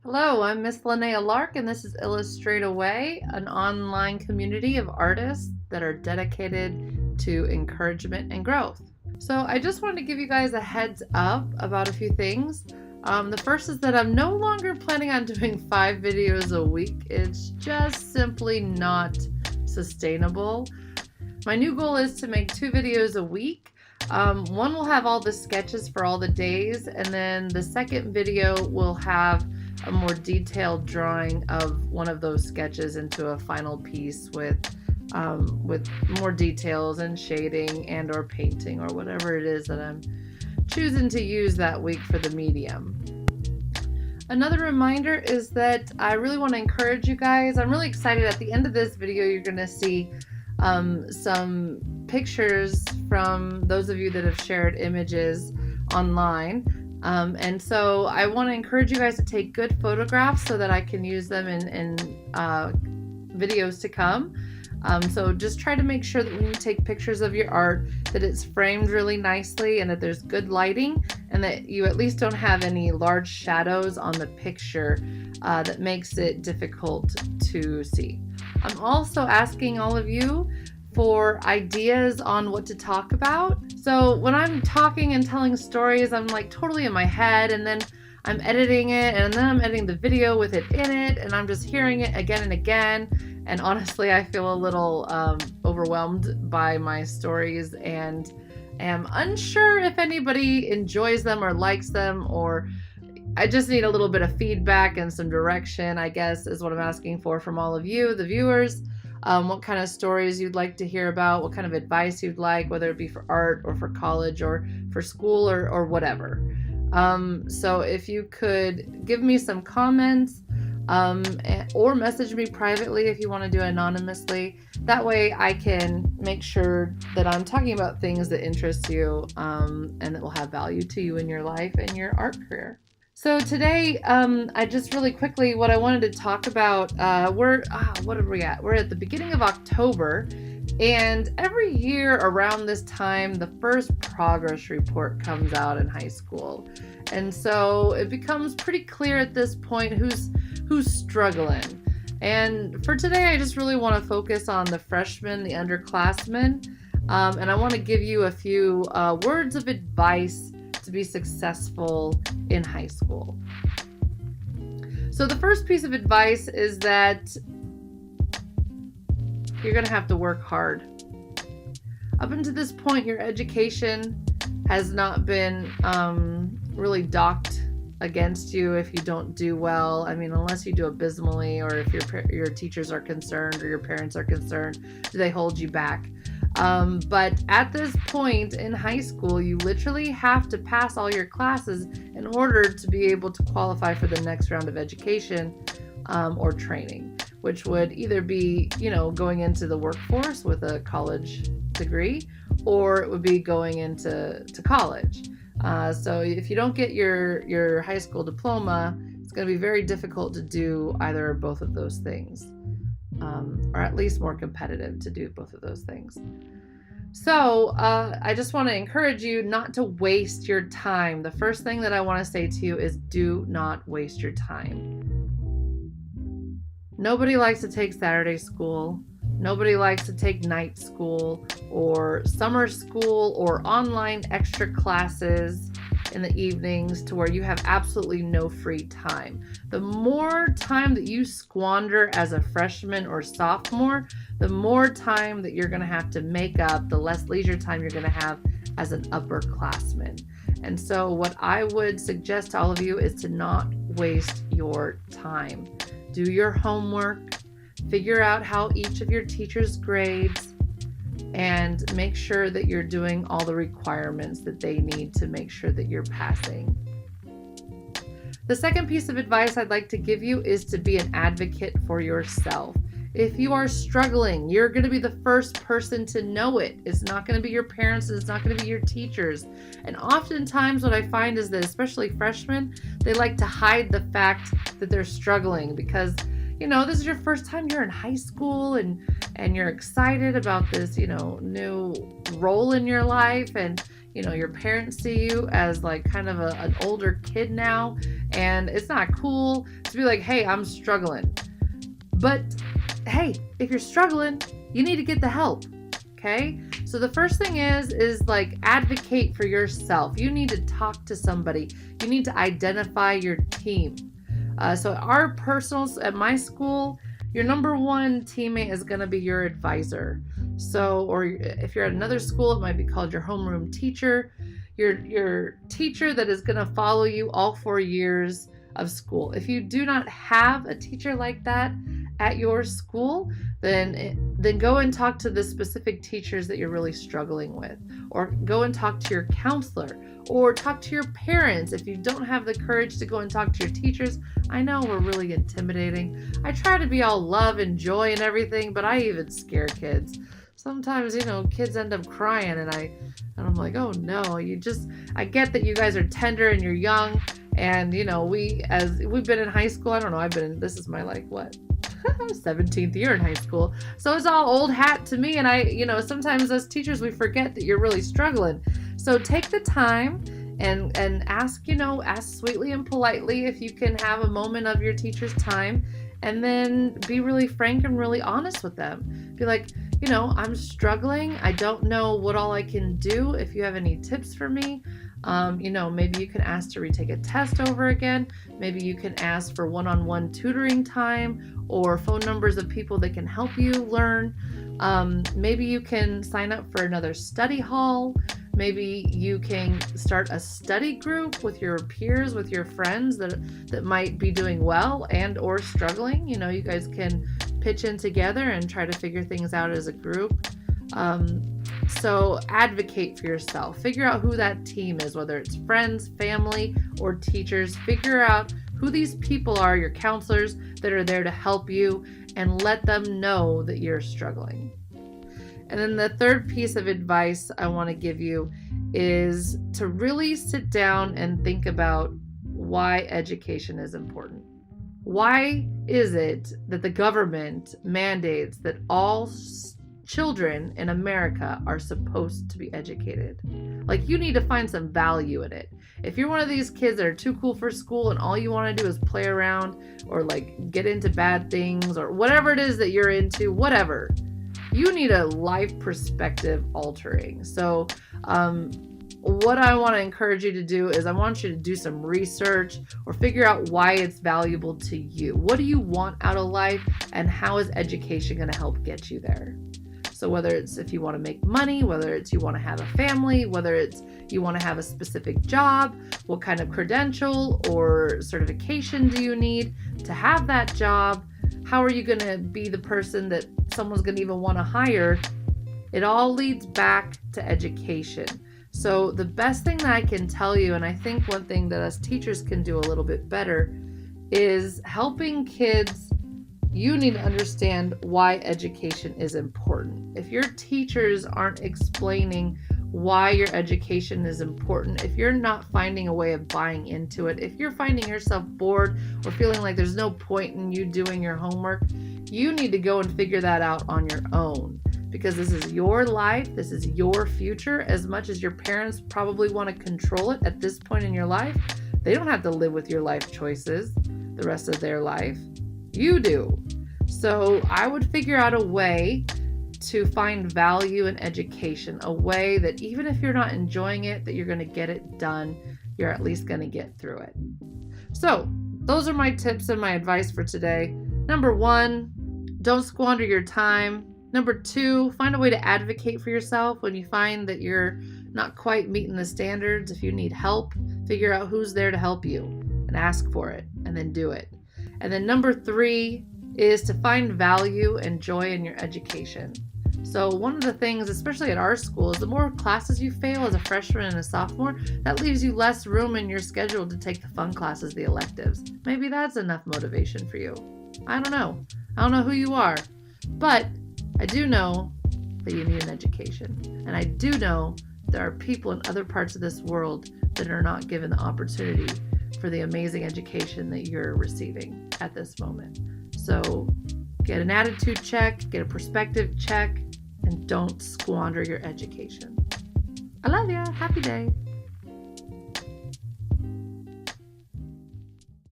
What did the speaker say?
Hello, I'm Miss Linnea Lark, and this is Illustrate Away, an online community of artists that are dedicated to encouragement and growth. So, I just wanted to give you guys a heads up about a few things. The first is that I'm no longer planning on doing 5 videos a week, it's just simply not sustainable. My new goal is to make 2 videos a week. One will have all the sketches for all the days, and then the second video will have a more detailed drawing of one of those sketches into a final piece with more details and shading and or painting or whatever it is that I'm choosing to use that week for the medium. Another reminder is that I really want to encourage you guys. I'm really excited. At the end of this video, you're going to see some pictures from those of you that have shared images online. And so I want to encourage you guys to take good photographs so that I can use them in videos to come. So just try to make sure that when you take pictures of your art that it's framed really nicely and that there's good lighting and that you at least don't have any large shadows on the picture that makes it difficult to see. I'm also asking all of you for ideas on what to talk about. So when I'm talking and telling stories, I'm like totally in my head, and then I'm editing it, and then I'm editing the video with it in it, and I'm just hearing it again and again. And honestly, I feel a little overwhelmed by my stories and am unsure if anybody enjoys them or likes them, or I just need a little bit of feedback and some direction, I guess, is what I'm asking for from all of you, the viewers. What kind of stories you'd like to hear about, what kind of advice you'd like, whether it be for art or for college or for school or whatever. So if you could give me some comments or message me privately if you want to do it anonymously. That way I can make sure that I'm talking about things that interest you and that will have value to you in your life and your art career. So today, I just really quickly, what I wanted to talk about, what are we at? We're at the beginning of October, and every year around this time, the first progress report comes out in high school. And so it becomes pretty clear at this point who's struggling. And for today, I just really want to focus on the freshmen, the underclassmen, and I want to give you a few words of advice to be successful in high school. So the first piece of advice is that you're going to have to work hard. Up until this point, your education has not been really docked against you if you don't do well. I mean, unless you do abysmally, or if your teachers are concerned or your parents are concerned, do they hold you back? But at this point in high school, you literally have to pass all your classes in order to be able to qualify for the next round of education or training, which would either be, going into the workforce with a college degree, or it would be going into college. So if you don't get your high school diploma, it's going to be very difficult to do either or both of those things. Or at least more competitive to do both of those things. So I just want to encourage you not to waste your time. The first thing that I want to say to you is do not waste your time. Nobody likes to take Saturday school. Nobody likes to take night school or summer school or online extra classes in the evenings to where you have absolutely no free time. The more time that you squander as a freshman or sophomore, the more time that you're going to have to make up, the less leisure time you're going to have as an upperclassman. And so what I would suggest to all of you is to not waste your time. Do your homework, figure out how each of your teachers grades, and make sure that you're doing all the requirements that they need to make sure that you're passing. The second piece of advice I'd like to give you is to be an advocate for yourself. If you are struggling, you're going to be the first person to know it. It's not going to be your parents, it's not going to be your teachers. And oftentimes what I find is that, especially freshmen, they like to hide the fact that they're struggling because this is your first time you're in high school and you're excited about this, new role in your life, and your parents see you as like kind of an older kid now, and it's not cool to be like, hey, I'm struggling. But hey, if you're struggling, you need to get the help. Okay? So the first thing is like advocate for yourself. You need to talk to somebody. You need to identify your team. So our personals at my school, your number one teammate is going to be your advisor. So, or if you're at another school, it might be called your homeroom teacher, your teacher that is going to follow you all 4 years of school. If you do not have a teacher like that at your school, then go and talk to the specific teachers that you're really struggling with, or go and talk to your counselor, or talk to your parents. If you don't have the courage to go and talk to your teachers, I know we're really intimidating. I try to be all love and joy and everything, but I even scare kids. Sometimes, kids end up crying and I'm like, oh no, I get that you guys are tender and you're young, and we've been in high school. I don't know, this is my 17th year in high school. So it's all old hat to me, and sometimes as teachers we forget that you're really struggling. So take the time and ask sweetly and politely if you can have a moment of your teacher's time, and then be really frank and really honest with them. Be like, I'm struggling. I don't know what all I can do. If you have any tips for me, maybe you can ask to retake a test over again. Maybe you can ask for one-on-one tutoring time or phone numbers of people that can help you learn. Maybe you can sign up for another study hall. Maybe you can start a study group with your peers, with your friends that might be doing well and or struggling. You guys can pitch in together and try to figure things out as a group. So advocate for yourself. Figure out who that team is, whether it's friends, family, or teachers. Figure out who these people are, your counselors that are there to help you, and let them know that you're struggling. And then the third piece of advice I want to give you is to really sit down and think about why education is important. Why is it that the government mandates that all children in America are supposed to be educated? Like, you need to find some value in it. If you're one of these kids that are too cool for school and all you want to do is play around or get into bad things or whatever it is that you're into, whatever, you need a life perspective altering. So what I want to encourage you to do is I want you to do some research or figure out why it's valuable to you. What do you want out of life, and how is education going to help get you there? So whether it's if you want to make money, whether it's you want to have a family, whether it's you want to have a specific job, what kind of credential or certification do you need to have that job? How are you going to be the person that someone's going to even want to hire? It all leads back to education. So the best thing that I can tell you, and I think one thing that us teachers can do a little bit better, is helping kids. You need to understand why education is important. If your teachers aren't explaining why your education is important, if you're not finding a way of buying into it, if you're finding yourself bored or feeling like there's no point in you doing your homework, you need to go and figure that out on your own, because this is your life, this is your future. As much as your parents probably want to control it at this point in your life, they don't have to live with your life choices the rest of their life. You do. So I would figure out a way to find value in education, a way that even if you're not enjoying it, that you're going to get it done, you're at least going to get through it. So those are my tips and my advice for today. Number 1, don't squander your time. Number 2, find a way to advocate for yourself when you find that you're not quite meeting the standards. If you need help, figure out who's there to help you and ask for it, and then do it. And then number 3 is to find value and joy in your education. So one of the things, especially at our school, is the more classes you fail as a freshman and a sophomore, that leaves you less room in your schedule to take the fun classes, the electives. Maybe that's enough motivation for you. I don't know. I don't know who you are, but I do know that you need an education. And I do know there are people in other parts of this world that are not given the opportunity for the amazing education that you're receiving at this moment. So get an attitude check, get a perspective check, and don't squander your education. I love you. Happy day.